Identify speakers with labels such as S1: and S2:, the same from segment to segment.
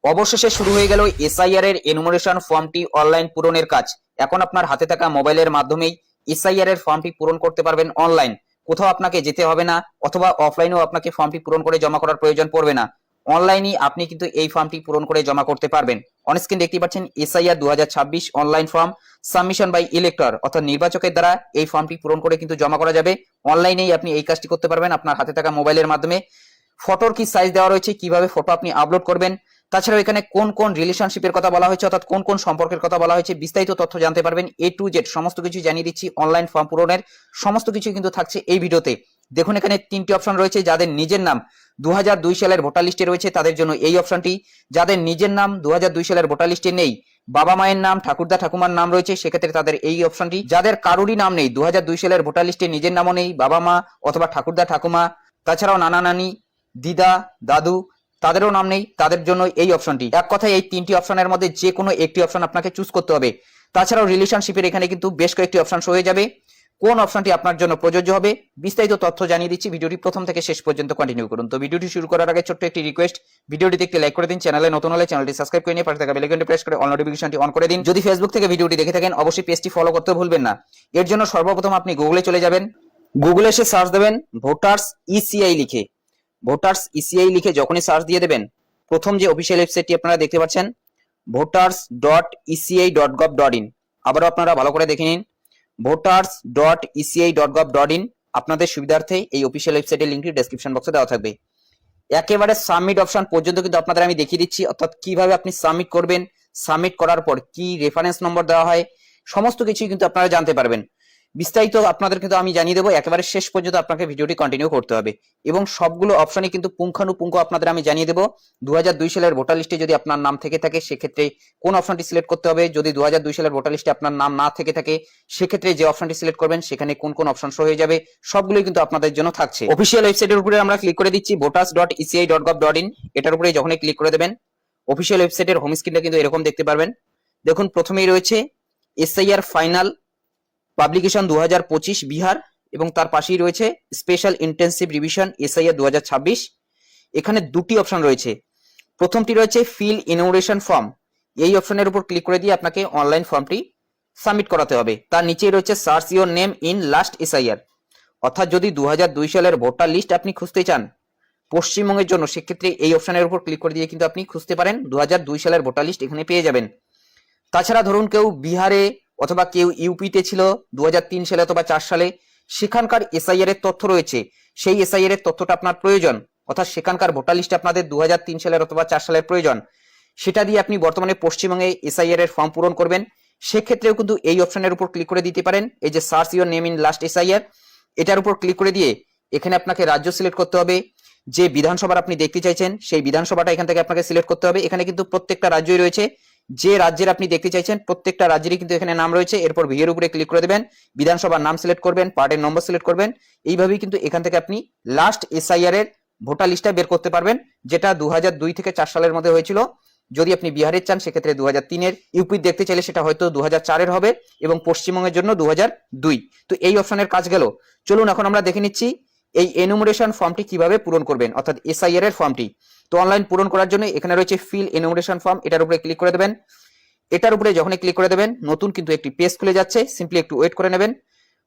S1: অবশেষে শুরু হয়ে গেল এসআইআর এর এনুমারেশন ফর্মটি অনলাইন পূরণের কাজ। এখন আপনার হাতে থাকা মোবাইলের মাধ্যমেই এসআইআর এর ফর্মটি পূরণ করতে পারবেন অনলাইন। কোথাও আপনাকে যেতে হবে না, অথবা অফলাইনেও আপনাকে ফর্মটি পূরণ করে জমা করার প্রয়োজন পড়বে না। অনলাইনেই আপনি কিন্তু এই ফর্মটি পূরণ করে জমা করতে পারবেন। অন স্ক্রিন দেখতে পাচ্ছেন SIR 2026 online form submission by elector, অর্থাৎ নির্বাচকের দ্বারা এই ফর্মটি পূরণ করে কিন্তু জমা করা যাবে। অনলাইনেই আপনি এই কাজটি করতে পারবেন আপনার হাতে থাকা মোবাইলের মাধ্যমে। ফটোর কি সাইজ দেওয়া রয়েছে, কিভাবে ফটো আপনি আপলোড করবেন, তাছাড়াও এখানে কোন কোন রিলেশনশিপের কথা বলা হয়েছে, অর্থাৎ কোন কোন সম্পর্কের কথা বলা হয়েছে, বিস্তারিত তথ্য জানতে পারবেন। A to Z সমস্ত কিছু জানিয়ে দিচ্ছি। অনলাইন ফর্ম পূরণের সমস্ত কিছু কিন্তু থাকছে এই ভিডিওতে। দেখুন এখানে তিনটি অপশন রয়েছে। যাদের নিজের নাম 2002 সালের ভোটার লিস্টে রয়েছে তাদের জন্য এই অপশনটি। যাদের নিজের নাম 2002 সালের ভোটার লিস্টে নেই, বাবা মায়ের নাম, ঠাকুরদা ঠাকুমার নাম রয়েছে, সেক্ষেত্রে তাদের এই অপশনটি। যাদের কারোরই নাম নেই, 2002 সালের ভোটার লিস্টে নিজের নামও নেই, বাবা মা অথবা ঠাকুরদা ঠাকুমা, তাছাড়াও নানা নানি, দিদা দাদু, তাদেরও নাম নেই, তাদের জন্য এই অপশনটি। এক কথায় এই তিনটি অপশনের মধ্যে যে কোনো একটি অপশন আপনাকে চুজ করতে হবে। তাছাড়াও রিলেশনশিপের এখানে কিন্তু বেশ কয়েকটি অপশন হয়ে যাবে। কোন অপশনটি আপনার জন্য প্রযোজ্য হবে বিস্তারিত তথ্য জানিয়ে দিচ্ছি। ভিডিওটি প্রথম থেকে শেষ পর্যন্ত কন্টিনিউ করুন। তো ভিডিওটি শুরু করার আগে ছোট্ট একটি রিকোয়েস্ট, ভিডিওটিতে একটি লাইক করে দিন। চ্যানেলে নতুন হলে চ্যানেলটি সাবস্ক্রাইব করে নিয়ে পাশে থাকা বেল আইকনটি প্রেস করে অল নোটিফিকেশনটি অন করে দিন। যদি ফেসবুক থেকে ভিডিওটি দেখে থাকেন অবশ্যই পেজটি ফলো করতে ভুলবেন না। এর জন্য সর্বপ্রথম আপনি গুগলে চলে যাবেন। গুগলে এসে সার্চ দেবেন ভোটার্স ইসিআই লিখে। ভোটার্স ইসিআই লিখে যখনই সার্চ দিয়ে দেবেন, প্রথম যে অফিসিয়াল ওয়েবসাইটটি আপনারা দেখতে পাচ্ছেন voters.eci.gov.in। আবারও আপনারা ভালো করে দেখে নিন, voters.eci.gov.in। আপনাদের সুবিধার্থে এই অফিসিয়াল ওয়েবসাইটের লিংকটি ডেসক্রিপশন বক্সে দেওয়া থাকবে। একেবারে সাবমিট অপশন পর্যন্ত কিন্তু আপনাদের আমি দেখিয়ে দিচ্ছি, অর্থাৎ কিভাবে আপনি সাবমিট করবেন, সাবমিট করার পর কি রেফারেন্স নম্বর দেওয়া হয়, সমস্ত কিছুই কিন্তু আপনারা জানতে পারবেন। বিস্তারিত আপনাদের কিন্তু আমি জানিয়ে দেবো। একেবারে শেষ পর্যন্ত আপনাকে ভিডিওটি কন্টিনিউ করতে হবে এবং সবগুলো অপশনই কিন্তু পুঙ্খানুপুঙ্খ আপনাদের আমি জানিয়ে দেবো। 2002 সালের ভোটার লিস্টে যদি আপনার নাম থেকে থাকে সেক্ষেত্রে কোন অপশনটি সিলেক্ট করতে হবে, যদি 2002 সালের ভোটার লিস্টে আপনার নাম না থেকে থাকে সেক্ষেত্রে যে অপশনটি সিলেক্ট করবেন সেখানে কোন কোন অপশন শো হয়ে যাবে, সবগুলোই কিন্তু আপনাদের জন্য থাকছে। অফিসিয়াল ওয়েবসাইটের উপরে আমরা ক্লিক করে দিচ্ছি voters.eci.gov.in। এটার উপরে যখনই ক্লিক করে দেবেন অফিসিয়াল ওয়েবসাইটের হোম স্ক্রিনটা কিন্তু এরকম দেখতে পারবেন। দেখুন প্রথমেই রয়েছে এসআইআর ফাইনাল পাবলিকেশন 2025 বিহার, এবং তার পাশেই রয়েছে স্পেশাল ইন্টেন্সিভ রিভিশন এসআইআর 2026। এখানে দুটি অপশন রয়েছে। প্রথমটি রয়েছে ফিল ইনোরেশন ফর্ম। এই অপশনের উপর ক্লিক করে দিয়ে আপনাকে অনলাইন ফর্মটি সাবমিট করাতে হবে। তার নিচেই রয়েছে search your name in last SIR, অর্থাৎ যদি 2002 সালের ভোটার লিস্ট আপনি খুঁজতে চান পশ্চিমবঙ্গের জন্য, সেক্ষেত্রে এই অপশনের উপর ক্লিক করে দিয়ে কিন্তু আপনি খুঁজতে পারেন। 2002 সালের ভোটার লিস্ট এখানে পেয়ে যাবেন। তাছাড়া ধরুন কেউ বিহারে অথবা কেউ ইউপিতে ছিল 2003 সালে অথবা 4 সালে, সেখানকার এসআইআর এর তথ্য রয়েছে, সেই এসআইআর এর তথ্যটা আপনার প্রয়োজন, অর্থাৎ সেখানকার ভোটার লিস্টে আপনাদের 2003 সালের অথবা 4 সালের প্রয়োজন, সেটা দিয়ে আপনি বর্তমানে পশ্চিমবঙ্গে এসআইআর এর ফর্ম পূরণ করবেন। সেক্ষেত্রেও কিন্তু এই অপশনের উপর ক্লিক করে দিতে পারেন। এই যে search your name in last SIR, এটার উপর ক্লিক করে দিয়ে এখানে আপনাকে রাজ্য সিলেক্ট করতে হবে। যে বিধানসভার আপনি দেখতে চাইছেন সেই বিধানসভাটা এখান থেকে আপনাকে সিলেক্ট করতে হবে। এখানে কিন্তু প্রত্যেকটা রাজ্যই রয়েছে, যে রাজ্যের আপনি দেখতে চাইছেন প্রত্যেকটা রাজ্যেরই কিন্তু এখানে নাম রয়েছে। এরপর ভিএর উপরে ক্লিক করে দেবেন, বিধানসভার নাম সিলেক্ট করবেন, পার্টের নম্বর সিলেক্ট করবেন। এইভাবেই কিন্তু এখান থেকে আপনি লাস্ট এসআইআর এর ভোটার লিস্টটা বের করতে পারবেন, যেটা 2002 থেকে 4 সালের মধ্যে হয়েছিল। যদি আপনি বিহারের চান সেক্ষেত্রে 2003-এর, ইউপি দেখতে চাইলে সেটা হয়তো 2004-এর হবে, এবং পশ্চিমবঙ্গের জন্য 2002। তো এই অপশনের কাজ গেল। চলুন এখন আমরা দেখে নিচ্ছি এই এনুমারেশন ফর্মটি কিভাবে পূরণ করবেন, অর্থাৎ এসআইআর এর ফর্মটি। তো অনলাইন পূরণ করার জন্য এখানে রয়েছে ফিল এনুমারেশন ফর্ম, এটার উপরে ক্লিক করে দেবেন। এটার উপরে যখনই ক্লিক করে দেবেন নতুন কিন্তু একটি পেজ খুলে যাচ্ছে, সিম্পলি একটু ওয়েট করে নেবেন।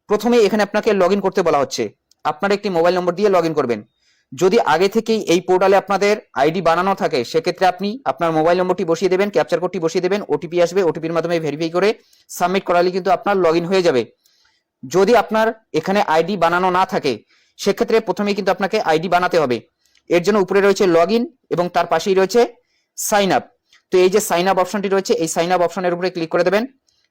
S1: প্রথমে এখানে আপনাকে লগইন করতে বলা হচ্ছে, আপনার একটি মোবাইল নম্বর দিয়ে লগইন করবেন। যদি আগে থেকেই এই পোর্টালে আপনাদের আইডি বানানো থাকে সেক্ষেত্রে আপনি আপনার মোবাইল নম্বরটি বসিয়ে দেবেন, ক্যাপচার কোডটি বসিয়ে দেবেন, ওটিপি আসবে, ওটিপির মাধ্যমে ভেরিফাই করে সাবমিট করালে কিন্তু আপনার লগইন হয়ে যাবে। যদি আপনার এখানে আইডি বানানো না থাকে সেক্ষেত্রে প্রথমেই কিন্তু আপনাকে আইডি বানাতে হবে। এর জন্য উপরে রয়েছে লগইন এবং তার পাশেই রয়েছে সাইন আপ। তো এই যে সাইন আপ অপশনটি রয়েছে, এই সাইন আপ অপশনের উপরে ক্লিক করে দেবেন।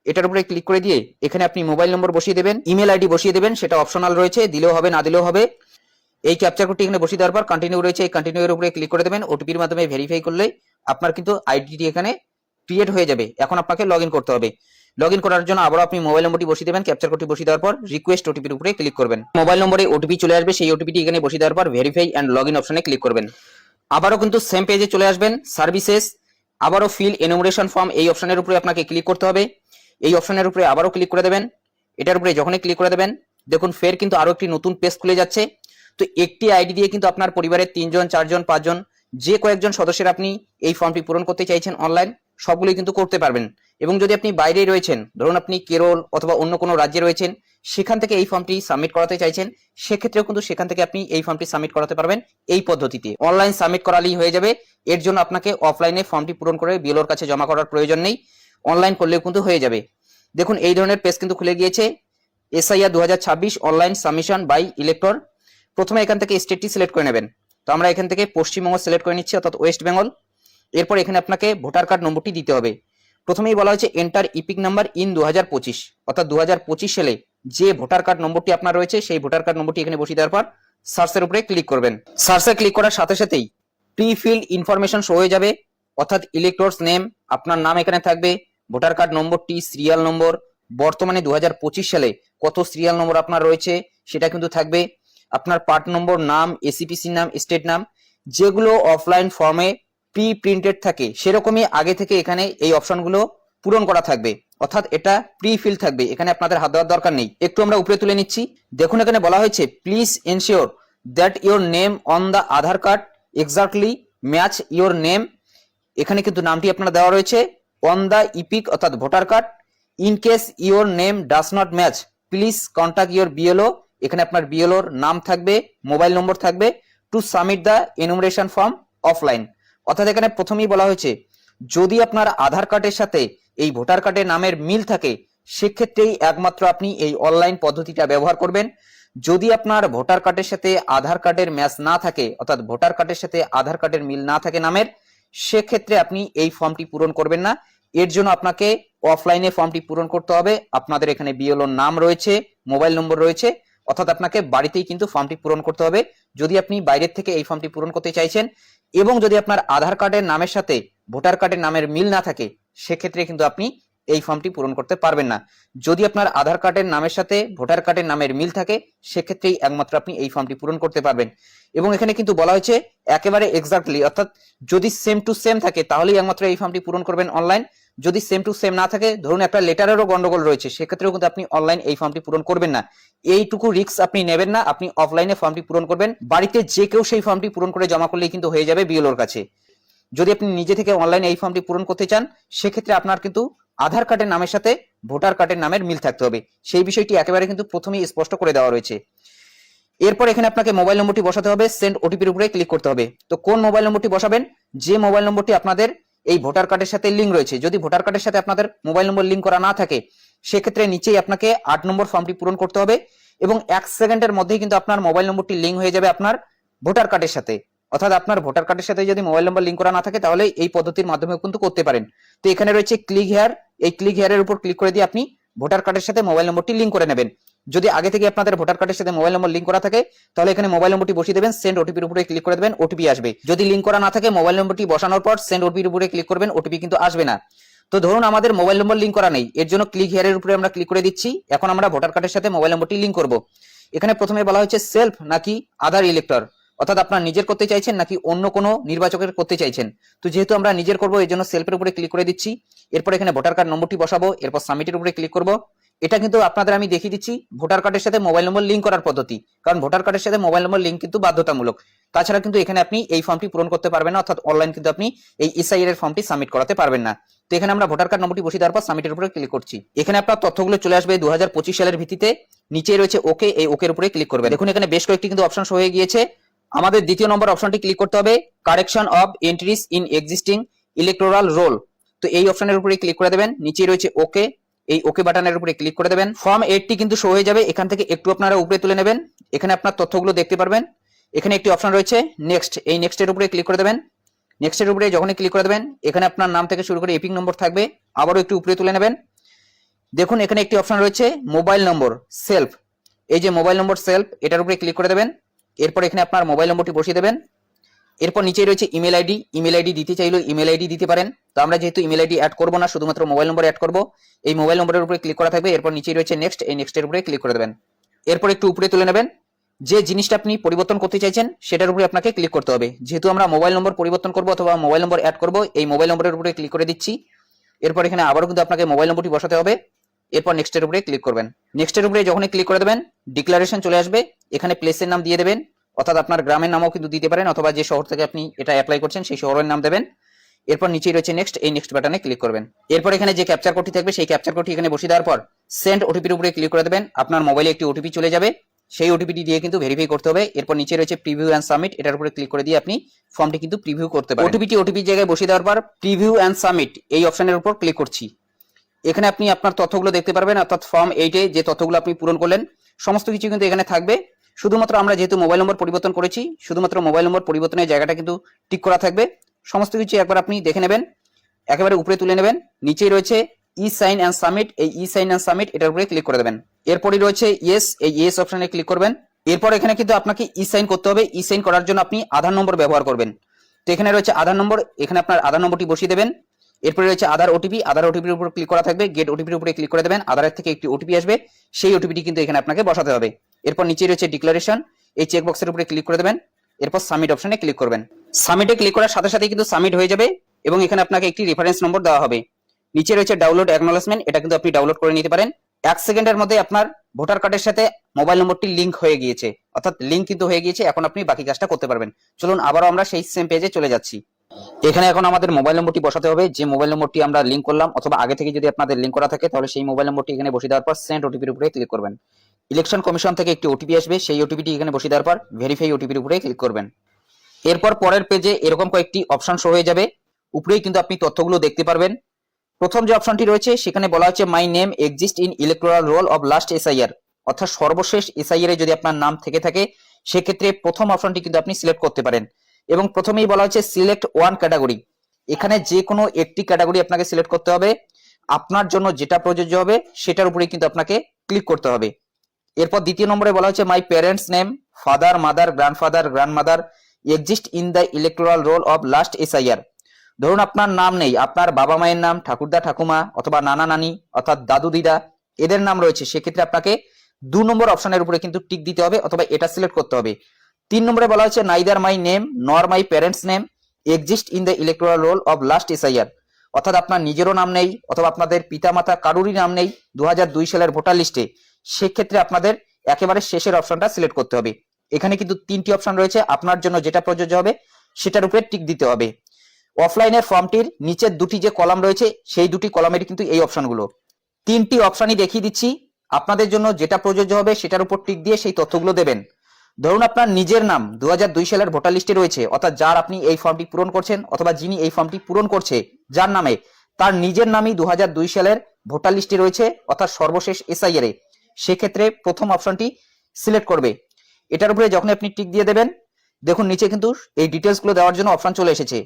S1: এটার উপরে ক্লিক করে দিয়ে এখানে আপনি মোবাইল নম্বর বসিয়ে দেবেন, ইমেল আইডি বসিয়ে দেবেন, সেটা অপশনাল রয়েছে, দিলেও হবে না দিলেও হবে। এই ক্যাপচার কোডটি এখানে বসিয়ে দেওয়ার পর কন্টিনিউ রয়েছে, এই কন্টিনিউ এর উপরে ক্লিক করে দেবেন। ওটিপির মাধ্যমে ভেরিফাই করলে আপনার কিন্তু আইডিটি এখানে ক্রিয়েট হয়ে যাবে। এখন আপনাকে লগইন করতে হবে। লগইন করার জন্য আবার আপনি মোবাইল নম্বরটি বসিয়ে দেবেন, ক্যাপচার কোডটি বসিয়ে দেওয়ার পর রিকোয়েস্ট ওটিপির উপরে ক্লিক করবেন। মোবাইল নম্বরে ওটিপি চলে আসবে, সেই ওটিপিটি এখানে বসিয়ে দেওয়ার পর ভেরিফাই এন্ড লগইন অপশনে ক্লিক করবেন। আবারও কিন্তু সেম পেজে চলে আসবেন, সার্ভিসেস, আবারও ফিল এনুমারেশন ফর্ম, এই অপশনের উপরে আপনাকে ক্লিক করতে হবে। এই অপশনের উপরে আবারও ক্লিক করে দেবেন। এটার উপরে যখনই ক্লিক করে দেবেন দেখুন ফের কিন্তু আরো একটি নতুন পেজ খুলে যাচ্ছে। তো একটি আইডি দিয়ে কিন্তু আপনার পরিবারের 3 জন 4 জন 5 জন যে কয়েকজন সদস্যের আপনি এই ফর্মটি পূরণ করতে চাইছেন অনলাইন, সবগুলোই কিন্তু করতে পারবেন। এবং যদি আপনি বাইরে রয়েছেন, ধরুন আপনি কেরল অথবা অন্য কোনো রাজ্যে রয়েছেন, সেখান থেকে এই ফর্মটি সাবমিট করাতে চাইছেন, সেক্ষেত্রেও কিন্তু সেখান থেকে আপনি এই ফর্মটি সাবমিট করাতে পারবেন এই পদ্ধতিতে। অনলাইন সাবমিট করালেই হয়ে যাবে, এর জন্য আপনাকে অফলাইনে ফর্মটি পূরণ করে বিএলওর কাছে জমা করার প্রয়োজন নেই, অনলাইন করলেও কিন্তু হয়ে যাবে। দেখুন এই ধরনের পেজ কিন্তু খুলে গিয়েছে, SIR 2026 online submission by elector. প্রথমে এখান থেকে স্টেটটি সিলেক্ট করে নেবেন। তো আমরা এখান থেকে পশ্চিমবঙ্গ সিলেক্ট করে নিচ্ছি, অর্থাৎ ওয়েস্ট বেঙ্গল। এরপর এখানে আপনাকে ভোটার কার্ড নম্বরটি দিতে হবে। প্রথমেই বলা হয়েছে এন্টার ইপিক নাম্বার ইন 2025, অর্থাৎ 2025 সালে যে ভোটার কার্ড নম্বরটি আপনার রয়েছে সেই ভোটার কার্ড নম্বরটি এখানে বসিয়ে দেওয়ার পর সার্চের উপরে ক্লিক করবেন। সার্চে ক্লিক করার সাথে সাথেই প্রি ফিল্ড ইনফরমেশন শো হয়ে যাবে, অর্থাৎ ইলেক্টরস নেম, আপনার নাম এখানে থাকবে, ভোটার কার্ড নম্বরটি, সিরিয়াল নম্বর, বর্তমানে 2025 সালে কত সিরিয়াল নম্বর আপনার রয়েছে সেটা কিন্তু থাকবে, আপনার পার্ট নম্বর, নাম, এসিপিসি নাম, স্টেট নাম, যেগুলো অফলাইন ফর্মে প্রি প্রিন্টেড থাকে সেরকমই আগে থেকে এখানে এই অপশনগুলো পূরণ করা থাকবে, অর্থাৎ এটা প্রি ফিল থাকবে, এখানে আপনাদের হাত দেওয়ার দরকার নেই। একটু আমরা উপরে তুলে নিচ্ছি। দেখুন এখানে বলা হয়েছে please ensure that your name on the Aadhaar card exactly match your name. এখানে কিন্তু নামটি আপনার দেওয়া রয়েছে অন দ্য ইপিক অর্থাৎ voter card. In case your name does not match please contact your BLO. এখানে আপনার বিএলওর নাম থাকবে, মোবাইল নম্বর থাকবে, to submit the enumeration form offline. অর্থাৎ এখানে প্রথমেই বলা হয়েছে যদি আপনার আধার কার্ডের সাথে এই ভোটার কার্ডের নামের মিল থাকে সেক্ষেত্রেই একমাত্র আপনি এই অনলাইন পদ্ধতিটা ব্যবহার করবেন। যদি আপনার ভোটার কার্ডের সাথে আধার কার্ডের ম্যাচ না থাকে, অর্থাৎ ভোটার কার্ডের সাথে আধার কার্ডের মিল না থাকে নামের, সেক্ষেত্রে আপনি এই ফর্মটি পূরণ করবেন না। এর জন্য আপনাকে অফলাইনে ফর্মটি পূরণ করতে হবে। আপনাদের এখানে বিএলওর নাম রয়েছে, মোবাইল নম্বর রয়েছে, অর্থাৎ আপনাকে বাড়িতেই কিন্তু ফর্মটি পূরণ করতে হবে যদি আপনি বাইরের থেকে এই ফর্মটি পূরণ করতে চাইছেন। এবং যদি আপনার আধার কার্ডের নামের সাথে ভোটার কার্ডের নামের মিল না থাকে সেক্ষেত্রে কিন্তু আপনি এই ফর্মটি পূরণ করতে পারবেন না। যদি আপনার আধার কার্ডের নামের সাথে ভোটার কার্ডের নামের মিল থাকে সেক্ষেত্রেই একমাত্র আপনি এই ফর্মটি পূরণ করতে পারবেন। এবং এখানে কিন্তু বলা হয়েছে একেবারে এক্স্যাক্টলি, অর্থাৎ যদি সেম টু সেম থাকে তাহলেই একমাত্র এই ফর্মটি পূরণ করবেন অনলাইন। যদি সেম টু সেম না থাকে, ধরুন একটা লেটারেরও গন্ডগোল রয়েছে, সেক্ষেত্রেও কিন্তু আপনি অনলাইন এই ফর্মটি পূরণ করবেন না। এইটুকু রিস্ক আপনি নেবেন না, আপনি অফলাইনে ফর্মটি পূরণ করবেন। বাড়িতে যে কেউ সেই ফর্মটি পূরণ করে জমা করলেই কিন্তু হয়ে যাবে বিএলওর কাছে। যদি আপনি নিজে থেকে অনলাইনে এই ফর্মটি পূরণ করতে চান সেক্ষেত্রে আপনার কিন্তু আধার কার্ডের নামের সাথে ভোটার কার্ডের নামের মিল থাকতে হবে, সেই বিষয়টি একেবারে কিন্তু প্রথমেই স্পষ্ট করে দেওয়া রয়েছে। এরপর এখানে আপনাকে মোবাইল নম্বরটি বসাতে হবে, সেন্ড ওটিপির উপরে ক্লিক করতে হবে। তো কোন মোবাইল নম্বরটি বসাবেন? যে মোবাইল নম্বরটি আপনাদের এই ভোটার কার্ডের সাথে লিঙ্ক রয়েছে। যদি ভোটার কার্ডের সাথে আপনাদের মোবাইল নম্বর লিঙ্ক করা না থাকে সেক্ষেত্রে নিচেই আপনাকে 8 নম্বর ফর্মটি পূরণ করতে হবে এবং 1 সেকেন্ডের মধ্যেই কিন্তু আপনার মোবাইল নম্বরটি লিঙ্ক হয়ে যাবে আপনার ভোটার কার্ডের সাথে। অর্থাৎ আপনার ভোটার কার্ডের সাথে যদি মোবাইল নম্বর লিঙ্ক করা না থাকে তাহলে এই পদ্ধতির মাধ্যমে কিন্তু করতে পারেন। তো এখানে রয়েছে ক্লিক হেয়ার, এই ক্লিক হেয়ারের উপর ক্লিক করে দিয়ে আপনি ভোটার কার্ডের সাথে মোবাইল নম্বরটি লিঙ্ক করে নেবেন। যদি আগে থেকে আপনাদের ভোটার কার্ডের সাথে মোবাইল নম্বর লিঙ্ক করা থাকে তাহলে এখানে মোবাইল নম্বরটি বসিয়ে দেবেন, সেন্ড ওটিপির উপরে ক্লিক করে দেবেন, ওটিপি আসবে। যদি লিঙ্ক করা না থাকে মোবাইল নম্বরটি বসানোর পর সেন্ড ওটিপির উপরে ক্লিক করবেন, ওটিপি কিন্তু আসবে না। তো ধরুন আমাদের মোবাইল নম্বর লিঙ্ক করা নেই, এর জন্য ক্লিক হেয়ারের উপরে আমরা ক্লিক করে দিচ্ছি। এখন আমরা ভোটার কার্ডের সাথে মোবাইল নম্বরটি লিঙ্ক করব। এখানে প্রথমে বলা হয়েছে সেলফ নাকি আধার ইলেক্টর, অর্থাৎ আপনার নিজের করতে চাইছেন নাকি অন্য কোনো নির্বাচকের করতে চাইছেন। তো যেহেতু আমরা নিজের করব এর জন্য সেলফের উপরে ক্লিক করে দিচ্ছি। এরপর এখানে ভোটার কার্ড নম্বরটি বসাবো, এরপর সাবমিটের উপরে ক্লিক করব। এটা কিন্তু আপনাদের আমি দেখিয়ে দিচ্ছি ভোটার কার্ডের সাথে মোবাইল নম্বর লিঙ্ক করার পদ্ধতি, কারণ ভোটার কার্ডের সাথে মোবাইল নম্বর লিঙ্ক কিন্তু বাধ্যতামূলক। তাছাড়া কিন্তু এখানে আপনি এই ফর্মটি পূরণ করতে পারবেন না, অর্থাৎ অনলাইন কিন্তু আপনি এই এসআইআর এর ফর্মটি সাবমিট করাতে পারবেন না। তো এখানে আমরা ভোটার কার্ড নম্বরটি বসিয়ে দেওয়ার পর সাবমিটের উপরে ক্লিক করছি। এখানে আপনার তথ্যগুলো চলে আসবে 2025 সালের ভিত্তিতে। নিচে রয়েছে ওকে, এই ওকের উপরে ক্লিক করবেন। দেখুন এখানে বেশ কয়েকটি কিন্তু অপশন হয়ে গিয়েছে। আমাদের দ্বিতীয় নম্বর অপশনটি ক্লিক করতে হবে, correction of entries in existing electoral role. তো এই অপশনের উপরে ক্লিক করে দেবেন। নিচে রয়েছে ওকে, এই ওকে বাটনের উপরে ক্লিক করে দেবেন। ফর্ম 8টি কিন্তু শো হয়ে যাবে, এখান থেকে একটু আপনারা উপরে তুলে নেবেন। এখানে আপনার তথ্যগুলো দেখতে পারবেন। এখানে একটি অপশন রয়েছে নেক্সট, এই নেক্সটের উপরে ক্লিক করে দেবেন। নেক্সটের উপরে যখনই ক্লিক করে দেবেন এখানে আপনার নাম থেকে শুরু করে এপিক নম্বর থাকবে, আবারও একটু উপরে তুলে নেবেন। দেখুন এখানে একটি অপশন রয়েছে মোবাইল নম্বর সেলফ, এই যে মোবাইল নম্বর সেলফ এটার উপরে ক্লিক করে দেবেন। এরপর এখানে আপনার মোবাইল নম্বরটি বসিয়ে দেবেন। এরপর নিচে রয়েছে ইমেল আইডি, ইমেল আইডি দিতে চাইলেও ইমেল আইডি দিতে পারেন। তো আমরা যেহেতু ইমেল আইডি অ্যাড করবো না, শুধুমাত্র মোবাইল নম্বর অ্যাড করবো, এই মোবাইল নম্বরের উপরে ক্লিক করা থাকবে। এরপর নিচে রয়েছে নেক্সট, এই নেক্সটের উপরে ক্লিক করে দেবেন। এরপর একটু উপরে তুলে নেবেন। যে জিনিসটা আপনি পরিবর্তন করতে চাইছেন সেটার উপরে আপনাকে ক্লিক করতে হবে। যেহেতু আমরা মোবাইল নম্বর পরিবর্তন করবো অথবা মোবাইল নম্বর অ্যাড করবো, এই মোবাইল নম্বরের উপরে ক্লিক করে দিচ্ছি। এরপর এখানে আবারও কিন্তু আপনাকে মোবাইল নম্বরটি বসাতে হবে। এরপর নেক্সটের উপরে ক্লিক করবেন। নেক্সটের উপরে যখনই ক্লিক করে দেবেন ডিক্লারেশন চলে আসবে, এখানে প্লেসের নাম দিয়ে দেবেন, অর্থাৎ আপনার গ্রামের নামও কিন্তু দিতে পারেন, অথবা যে শহর থেকে আপনি এটা অ্যাপ্লাই করছেন সেই শহরের নাম দেবেন। এরপর নিচেই রয়েছে নেক্সট, এই নেক্সট বাটনে ক্লিক করবেন। এরপর এখানে যে ক্যাপচার কোডটি থাকবে সেই ক্যাপচার কোডটি এখানে বসিয়ে দেওয়ার পর সেন্ড ওটিপির উপরে ক্লিক করে দেবেন। আপনার মোবাইলে একটি ওটিপি চলে যাবে, সেই ওটিপিটি দিয়ে কিন্তু ভেরিফাই করতে হবে। এরপর নিচে রয়েছে প্রিভিউ অ্যান্ড সাবমিট, এটার উপরে ক্লিক করে দিয়ে আপনি ফর্মটি কিন্তু প্রিভিউ করতে পারেন। ওটিপির জায়গায় বসিয়ে দেওয়ার পর প্রিভিউ অ্যান্ড সাবমিট এই অপশনের উপর ক্লিক করছি। এখানে আপনি আপনার তথ্যগুলো দেখতে পারবেন, অর্থাৎ ফর্ম 8 এ যে তথ্যগুলো আপনি পূরণ করলেন সমস্ত কিছু কিন্তু এখানে থাকবে। শুধুমাত্র আমরা যেহেতু মোবাইল নম্বর পরিবর্তন করেছি, শুধুমাত্র মোবাইল নম্বর পরিবর্তনের জায়গাটা কিন্তু টিক করা থাকবে। সমস্ত কিছু একবার আপনি দেখে নেবেন, একেবারে উপরে তুলে নেবেন। নিচেই রয়েছে ই সাইন অ্যান্ড সাবমিট, এই ই সাইন অ্যান্ড সাবমিট এটার উপরে ক্লিক করে দেবেন। এরপরই রয়েছে ইয়েস, এই ইয়েস অপশনে ক্লিক করবেন। এরপর এখানে কিন্তু আপনাকে ই সাইন করতে হবে। ই সাইন করার জন্য আপনি আধার নম্বর ব্যবহার করবেন। তো এখানে রয়েছে আধার নম্বর, এখানে আপনার আধার নম্বরটি বসিয়ে দেবেন। এরপরে রয়েছে আধার ওটিপি, আধার ওটিপির উপর ক্লিক করা থাকবে। গেট ওটিপির উপরে ক্লিক করে দেবেন। আধারের থেকে একটি ওটিপি আসবে, সেই ওটিপিটি কিন্তু এখানে আপনাকে বসাতে হবে। এরপর নিচে রয়েছে ডিক্লারেশন, এই চেক বক্সের উপরে ক্লিক করে দেবেন। এরপর সাবমিট অপশনে ক্লিক করবেন। সাবমিটে ক্লিক করার সাথে সাথে কিন্তু সাবমিট হয়ে যাবে এবং এখানে আপনাকে একটি রেফারেন্স নম্বর দেওয়া হবে। নিচে রয়েছে ডাউনলোড অ্যাকনলেজমেন্ট, এটা কিন্তু আপনি ডাউনলোড করে নিতে পারেন। 1 সেকেন্ডের মধ্যে আপনার ভোটার কার্ডের সাথে মোবাইল নম্বরটি লিংক হয়ে গিয়েছে, অর্থাৎ লিংক কিন্তু হয়ে গিয়েছে। এখন আপনি বাকি কাজটা করতে পারবেন। চলুন আবারও আমরা সেই সেম পেজে চলে যাচ্ছি। এখানে এখন আমাদের মোবাইল নম্বরটি বসাতে হবে, যে মোবাইল নম্বরটি আমরা লিংক করলাম, অথবা আগে থেকে যদি আপনাদের লিংক করা থাকে তাহলে সেই মোবাইল নম্বরটি এখানে বসিয়ে দেওয়ার পর সেন্ড ওটিপির উপরে ক্লিক করবেন। ইলেকশন কমিশন থেকে একটি ওটিপি আসবে, সেই ওটিপিটি এখানে বসিয়ে দেওয়ার পর ভেরিফাই ওটিপির উপরে ক্লিক করবেন। এরপর পরের পেজে এরকম কয়েকটি অপশন শো হয়ে যাবে, উপরেই কিন্তু আপনি তথ্যগুলো দেখতে পারবেন। প্রথম যে অপশনটি রয়েছে সেখানে বলা হচ্ছে my name exist in electoral role of last SIR, অর্থাৎ সর্বশেষ এসআইআর এ যদি আপনার নাম থেকে থাকে সেক্ষেত্রে প্রথম অপশনটি কিন্তু আপনি সিলেক্ট করতে পারেন। এবং প্রথমেই বলা হচ্ছে সিলেক্ট ওয়ান ক্যাটাগরি, এখানে যে কোনো একটি ক্যাটাগরি আপনাকে সিলেক্ট করতে হবে। আপনার জন্য যেটা প্রযোজ্য হবে সেটার উপরে কিন্তু আপনাকে ক্লিক করতে হবে। এরপর দ্বিতীয় নম্বরে বলা হচ্ছে my parents name father mother grandfather grandmother exist in the electoral role of last SIR. ধরুন আপনার নাম নেই, আপনার বাবা মায়ের নাম, ঠাকুরদা ঠাকুমা অথবা নানা নানি অর্থাৎ দাদু দিদা এদের নাম রয়েছে, সেক্ষেত্রে আপনাকে 2 নম্বর অপশনের উপরে কিন্তু টিক দিতে হবে অথবা এটা সিলেক্ট করতে হবে। 3 নম্বরে বলা হচ্ছে নাইদার মাই নেম নর my parents name exist in the electoral role of last SIR, অর্থাৎ আপনার নিজেরও নাম নেই অথবা আপনাদের পিতামাতা কারুরই নাম নেই 2002 সালের ভোটার লিস্টে, সেক্ষেত্রে আপনাদের একেবারে শেষের অপশনটা সিলেক্ট করতে হবে। এখানে কিন্তু 3টি অপশন রয়েছে, আপনার জন্য যেটা প্রযোজ্য হবে সেটার উপরে টিক দিতে হবে। অফলাইনের ফর্মটির নিচের 2টি যে কলাম রয়েছে সেই 2টি কলামের কিন্তু এই অপশনগুলো। 3টি অপশনই দেখিয়ে দিচ্ছি, আপনাদের জন্য যেটা প্রযোজ্য হবে সেটার উপর টিক দিয়ে সেই তথ্যগুলো দেবেন। ধরুন আপনার নিজের নাম 2002 সালের ভোটার লিস্টে রয়েছে, অর্থাৎ যার আপনি এই ফর্মটি পূরণ করছেন অথবা যিনি এই ফর্মটি পূরণ করছে যার নামে, তার নিজের নামই 2002 সালের ভোটার লিস্টে রয়েছে অর্থাৎ সর্বশেষ এসআইআর এ, সেক্ষেত্রে প্রথম অপশনটি সিলেক্ট করবে। এটার উপরে যখন আপনি টিক দিয়ে দেবেন, দেখুন নিচে কিন্তু এই ডিটেলস গুলো দেওয়ার জন্য অপশন চলে এসেছে।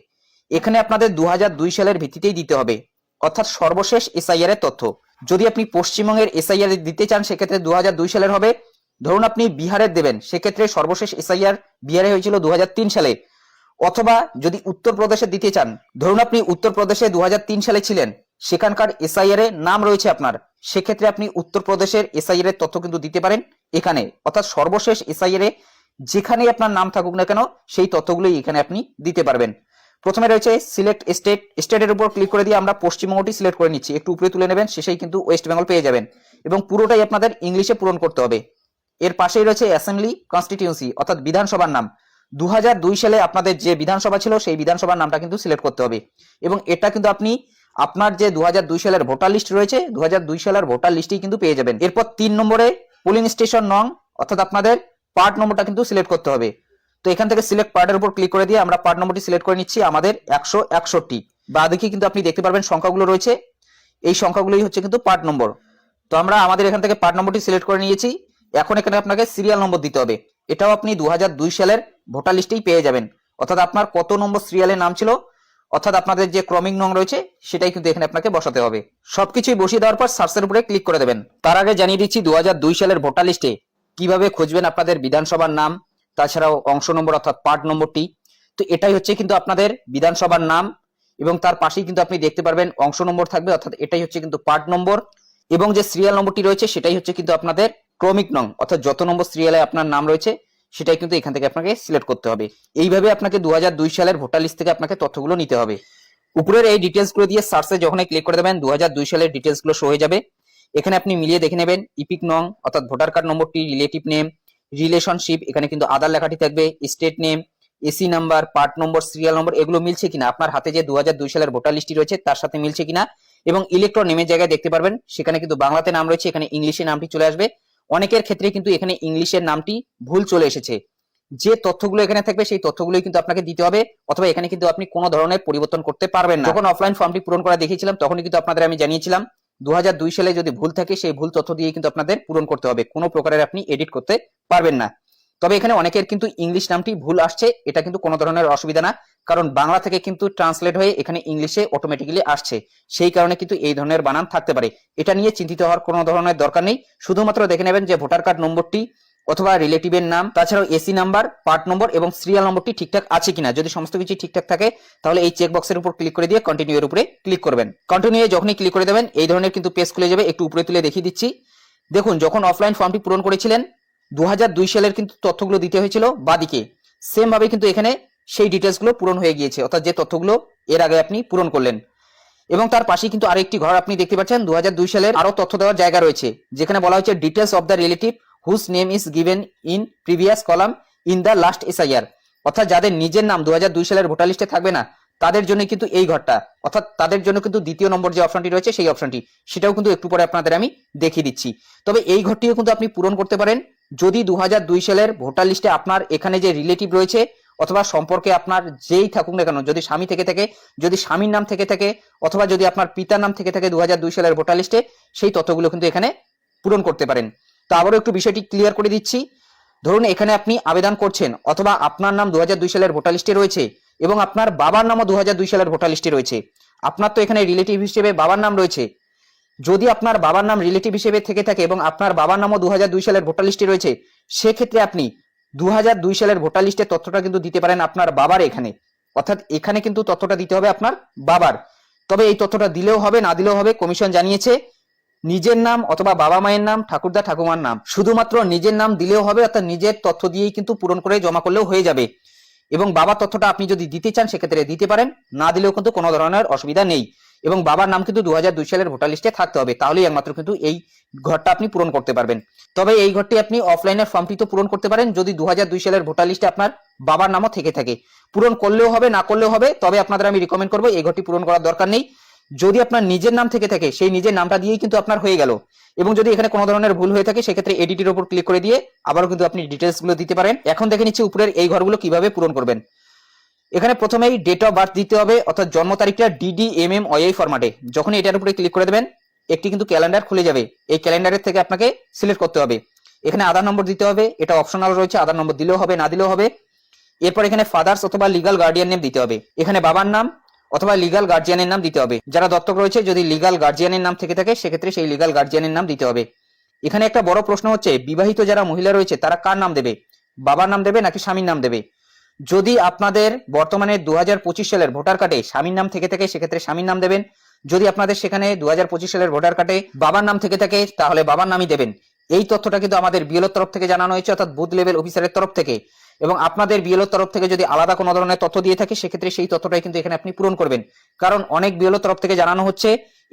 S1: এখানে আপনাদের 2002 সালের ভিত্তিতেই দিতে হবে, অর্থাৎ সর্বশেষ এসআইআর এর তথ্য। যদি আপনি পশ্চিমবঙ্গের এসআইআর দিতে চান সেক্ষেত্রে 2002 সালের হবে। ধরুন আপনি বিহারের দেবেন, সেক্ষেত্রে সর্বশেষ এসআইআর বিহারে হয়েছিল 2003 সালে। অথবা যদি উত্তরপ্রদেশে দিতে চান, ধরুন আপনি উত্তরপ্রদেশে 2003 সালে ছিলেন, সেখানকার এসআইআর এ নাম রয়েছে আপনার, সেক্ষেত্রে আপনি উত্তরপ্রদেশের এসআইআর এর তথ্য কিন্তু দিতে পারেন এখানে, অর্থাৎ সর্বশেষ এসআইআর এ যেখানেই আপনার নাম থাকুক না কেন সেই তথ্যগুলোই এখানে আপনি দিতে পারবেন। প্রথমে রয়েছে সিলেক্ট স্টেট, স্টেটের উপর ক্লিক করে দিয়ে আমরা পশ্চিমবঙ্গটি সিলেক্ট করে নিচ্ছি, একটু উপরে তুলে নেবেন, শেষেই কিন্তু ওয়েস্ট বেঙ্গল পেয়ে যাবেন এবং পুরোটাই আপনাদের ইংলিশে পূরণ করতে হবে। এর পাশেই রয়েছে অ্যাসেম্বলি কনস্টিটিউয়েন্সি, অর্থাৎ বিধানসভার নাম। 2002 সালে আপনাদের যে বিধানসভা ছিল সেই বিধানসভার নামটা কিন্তু সিলেক্ট করতে হবে এবং এটা কিন্তু আপনি আপনার যে 2002 সালের ভোটার লিস্ট রয়েছে 2002 সালের ভোটার লিস্টেই কিন্তু পেয়ে যাবেন। এরপর 3 নম্বরে পোলিং স্টেশন নং, অর্থাৎ আপনাদের পার্ট নম্বরটা কিন্তু সিলেক্ট করতে হবে। তো এখান থেকে সিলেক্ট পার্টের উপর ক্লিক করে দিয়ে আমরা পার্ট নম্বরটি সিলেক্ট করে নিচ্ছি, আমাদের 161। বা দেখি কিন্তু আপনি দেখতে পারবেন সংখ্যাগুলো রয়েছে, এই সংখ্যাগুলোই হচ্ছে কিন্তু পার্ট নম্বর। তো আমরা আমাদের এখান থেকে পার্ট নম্বরটি সিলেক্ট করে নিয়েছি। এখন এখানে আপনাকে সিরিয়াল নম্বর দিতে হবে, এটাও আপনি 2002 সালের ভোটার লিস্টেই পেয়ে যাবেন, অর্থাৎ আপনার কত নম্বর সিরিয়ালের নাম ছিল, অর্থাৎ আপনাদের যে ক্রমিক নং রয়েছে সেটাই কিন্তু এখানে আপনাকে বসাতে হবে। সবকিছুই বসিয়ে দেওয়ার পর সার্চের উপরে ক্লিক করে দেবেন। তার আগে জানিয়ে দিচ্ছি 2002 সালের ভোটার লিস্টে কিভাবে খুঁজবেন আপনাদের বিধানসভার নাম, তাছাড়াও অংশ নম্বর অর্থাৎ পার্ট নম্বরটি। তো এটাই হচ্ছে কিন্তু আপনাদের বিধানসভার নাম এবং তার পাশেই কিন্তু আপনি দেখতে পারবেন অংশ নম্বর থাকবে, অর্থাৎ এটাই হচ্ছে কিন্তু পার্ট নম্বর এবং যে সিরিয়াল নম্বরটি রয়েছে সেটাই হচ্ছে কিন্তু আপনাদের ক্রমিক নং, অর্থাৎ যত নম্বর সিরিয়ালে আপনার নাম রয়েছে সেটাই কিন্তু এখান থেকে আপনাকে সিলেক্ট করতে হবে। এইভাবে আপনাকে 2002 সালের ভোটার লিস্ট থেকে আপনাকে তথ্যগুলো নিতে হবে। উপরের এই ডিটেলস গুলো দিয়ে সার্চে যখনই ক্লিক করে দেবেন 2002 সালের ডিটেলস গুলো শো হয়ে যাবে। এখানে আপনি মিলিয়ে দেখে নেবেন ইপিক নং অর্থাৎ ভোটার কার্ড নম্বরটি, রিলেটিভ নেম, রিলেশনশিপ, এখানে কিন্তু আধার লেখাটি থাকবে, state name, AC number, part number, serial number, এগুলো মিলছে কিনা, আপনার হাতে যে 2002 সালের ভোটার লিস্টটি রয়েছে তার সাথে মিলছে কিনা। এবং ইলেকট্রন নেমের জায়গায় দেখতে পারবেন সেখানে কিন্তু বাংলাতে নাম রয়েছে, এখানে ইংলিশে নামটি চলে আসবে। অনেকের ক্ষেত্রে কিন্তু এখানে ইংলিশের নামটি ভুল চলে এসেছে। যে তথ্যগুলো এখানে থাকবে সেই তথ্যগুলোই কিন্তু আপনাকে দিতে হবে, অথবা এখানে কিন্তু আপনি কোনো ধরনের পরিবর্তন করতে পারবেন না। যখন অফলাইন ফর্মটি পূরণ করা দেখিয়েছিলাম তখনই কিন্তু আপনাদের আমি জানিয়েছিলাম 2002 সালে যদি ভুল থাকে সেই ভুল তথ্য দিয়ে কিন্তু আপনাদের পূরণ করতে হবে, কোনো প্রকারের আপনি এডিট করতে পারবেন না। তবে এখানে অনেকের কিন্তু ইংলিশ নামটি ভুল আসছে, এটা কিন্তু কোনো ধরনের অসুবিধা না, কারণ বাংলা থেকে কিন্তু ট্রান্সলেট হয়ে এখানে ইংলিশে অটোমেটিক্যালি আসছে, সেই কারণে কিন্তু এই ধরনের বানান থাকতে পারে। এটা নিয়ে চিন্তিত হওয়ার কোনো ধরনের দরকার নেই, শুধুমাত্র দেখে নেবেন যে ভোটার কার্ড নম্বরটি অথবা রিলেটিভের নাম, তাছাড়াও এসি নাম্বার, পার্ট নম্বর এবং সিরিয়াল নম্বরটি ঠিকঠাক আছে কিনা। যদি সমস্ত কিছু ঠিকঠাক থাকে তাহলে এই চেক বক্সের উপর ক্লিক করে দিয়ে কন্টিনিউ এর উপরে ক্লিক করবেন। কন্টিনিউ যখনই ক্লিক করে দেবেন এই ধরনের কিন্তু পেজ খুলে যাবে। একটু উপরে তুলে দেখিয়ে দিচ্ছি, দেখুন যখন অফলাইন ফর্মটি পূরণ করেছিলেন 2002 সালের কিন্তু তথ্যগুলো দিতে হয়েছিল বাদিকে, সেম ভাবে কিন্তু এখানে সেই ডিটেলস গুলো পূরণ হয়ে গিয়েছে, অর্থাৎ যে তথ্যগুলো এর আগে আপনি পূরণ করলেন। এবং তার পাশে কিন্তু আরেকটি ঘর আপনি দেখতে পাচ্ছেন 2002 সালের আরো তথ্য দেওয়ার জায়গা রয়েছে, যেখানে বলা হচ্ছে details of the relative whose name is given in previous column in the last SIR, অর্থাৎ যাদের নিজের নাম 2002 সালের ভোটার লিস্টে থাকবে না তাদের জন্য কিন্তু এই ঘরটা, অর্থাৎ তাদের জন্য কিন্তু দ্বিতীয় নম্বর যে অপশনটি রয়েছে সেই অপশনটি, সেটাও কিন্তু একটু পরে আপনাদের আমি দেখিয়ে দিচ্ছি। তবে এই ঘরটিও কিন্তু আপনি পূরণ করতে পারেন যদি 2002 সালের ভোটার লিস্টে আপনার এখানে যে রিলেটিভ রয়েছে অথবা সম্পর্কে আপনার যেই থাকুক না কেন, যদি স্বামী থেকে থাকে, যদি স্বামীর নাম থেকে থাকে, অথবা যদি আপনার পিতার নাম থেকে থাকে 2002 সালের ভোটার লিস্টে, সেই তথ্যগুলো কিন্তু এখানে পূরণ করতে পারেন। তো আবারও একটু বিষয়টি ক্লিয়ার করে দিচ্ছি, ধরুন এখানে আপনি আবেদন করছেন অথবা আপনার নাম 2002 সালের ভোটার লিস্টে রয়েছে এবং আপনার বাবার নামও 2002 সালের ভোটার লিস্টে রয়েছে, আপনার তো এখানে রিলেটিভ হিসেবে বাবার নাম রয়েছে। যদি আপনার বাবার নাম রিলেটিভ হিসেবে থেকে থাকে এবং আপনার বাবার নামও 2002 সালের ভোটার লিস্টে রয়েছে, সেক্ষেত্রে আপনি 2002 সালের ভোটার লিস্টের তথ্যটা কিন্তু দিতে পারেন আপনার বাবার এখানে, অর্থাৎ এখানে কিন্তু তথ্যটা দিতে হবে আপনার বাবার। তবে এই তথ্যটা দিলেও হবে না দিলেও হবে, কমিশন জানিয়েছে নিজের নাম অথবা বাবা মায়ের নাম, ঠাকুরদা ঠাকুমার নাম, শুধুমাত্র নিজের নাম দিলেও হবে, অর্থাৎ নিজের তথ্য দিয়েই কিন্তু পূরণ করে জমা করলেও হয়ে যাবে। এবং বাবার তথ্যটা আপনি যদি দিতে চান সেক্ষেত্রে দিতে পারেন, না দিলেও কিন্তু কোনো ধরনের অসুবিধা নেই। এবং বাবার নাম কিন্তু 2002 সালের ভোটার লিস্টে থাকতে হবে, তাহলেই একমাত্র কিন্তু এই ঘরটা আপনি পূরণ করতে পারবেন। তবে এই ঘরটি আপনি অফলাইনের ফর্মটি তো পূরণ করতে পারেন যদি 2002 সালের ভোটার লিস্টে আপনার বাবার নামও থেকে থাকে, পূরণ করলেও হবে না করলেও হবে। তবে আপনাদের আমি রিকমেন্ড করবো এই ঘরটি পূরণ করার দরকার নেই, যদি আপনার নিজের নাম থেকে থাকে সেই নিজের নামটা দিয়েই কিন্তু আপনার হয়ে গেল। এবং যদি এখানে কোনো ধরনের ভুল হয়ে থাকে সেক্ষেত্রে এডিটের উপর ক্লিক করে দিয়ে আবারও কিন্তু আপনি ডিটেলস গুলো দিতে পারেন। এখন দেখে নিচ্ছি উপরের এই ঘরগুলো কিভাবে পূরণ করবেন। এখানে প্রথমেই ডেট অফ বার্থ দিতে হবে, অর্থাৎ জন্ম তারিখটা DDMMYI ফরম্যাটে। যখন এটার উপরে ক্লিক করে দেবেন একটি কিন্তু ক্যালেন্ডার খুলে যাবে, এই ক্যালেন্ডারের থেকে আপনাকে সিলেক্ট করতে হবে। এখানে আধার নম্বর দিতে হবে, এটা অপশনাল রয়েছে, আধার নম্বর দিলেও হবে না দিলেও হবে। এরপর এখানে ফাদার্স অথবা লিগাল গার্ডিয়ান নেম দিতে হবে, এখানে বাবার নাম অথবা লিগাল গার্জিয়ানের নাম দিতে হবে। যারা দত্তক রয়েছে যদি লিগাল গার্জিয়ানের নাম থেকে থাকে সেক্ষেত্রে সেই লিগাল গার্জিয়ানের নাম দিতে হবে। এখানে একটা বড় প্রশ্ন হচ্ছে বিবাহিত যারা মহিলা রয়েছে তারা কার নাম দেবে, বাবার নাম দেবে নাকি স্বামীর নাম দেবে। যদি আপনাদের বর্তমানে 2025 সালের ভোটার কার্ডে স্বামীর নাম থেকে থাকে সেক্ষেত্রে স্বামীর নাম দেবেন, যদি আপনাদের সেখানে 2025 সালের ভোটার কার্ডে বাবার নাম থেকে থাকে তাহলে বাবার নামই দেবেন। এই তথ্যটা কিন্তু আমাদের বিএলওর তরফ থেকে জানানো হয়েছে, অর্থাৎ বুথ লেভেল অফিসারের তরফ থেকে। এবং আপনাদের বিএলওর তরফ থেকে যদি আলাদা কোনো ধরনের তথ্য দিয়ে থাকে সেক্ষেত্রে সেই তথ্যটাই কিন্তু এখানে আপনি পূরণ করবেন, কারণ অনেক বিএলওর তরফ থেকে জানানো হচ্ছে